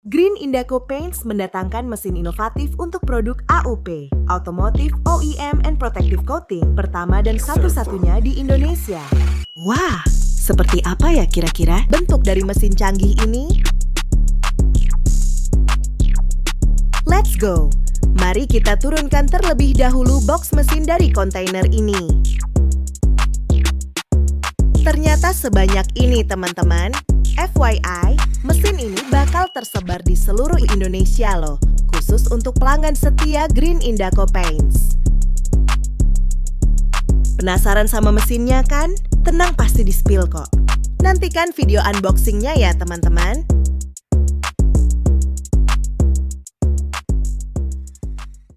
Green Indaco Paints mendatangkan mesin inovatif untuk produk AOP, Automotive OEM and Protective Coating, pertama dan satu-satunya di Indonesia. Wah, seperti apa ya kira-kira bentuk dari mesin canggih ini? Let's go! Mari kita turunkan terlebih dahulu box mesin dari kontainer ini. Ternyata sebanyak ini teman-teman. FYI, mesin ini bakal tersebar di seluruh Indonesia loh, khusus untuk pelanggan setia Green Indaco Paints. Penasaran sama mesinnya kan? Tenang, pasti di-spill kok. Nantikan video unboxingnya ya teman-teman.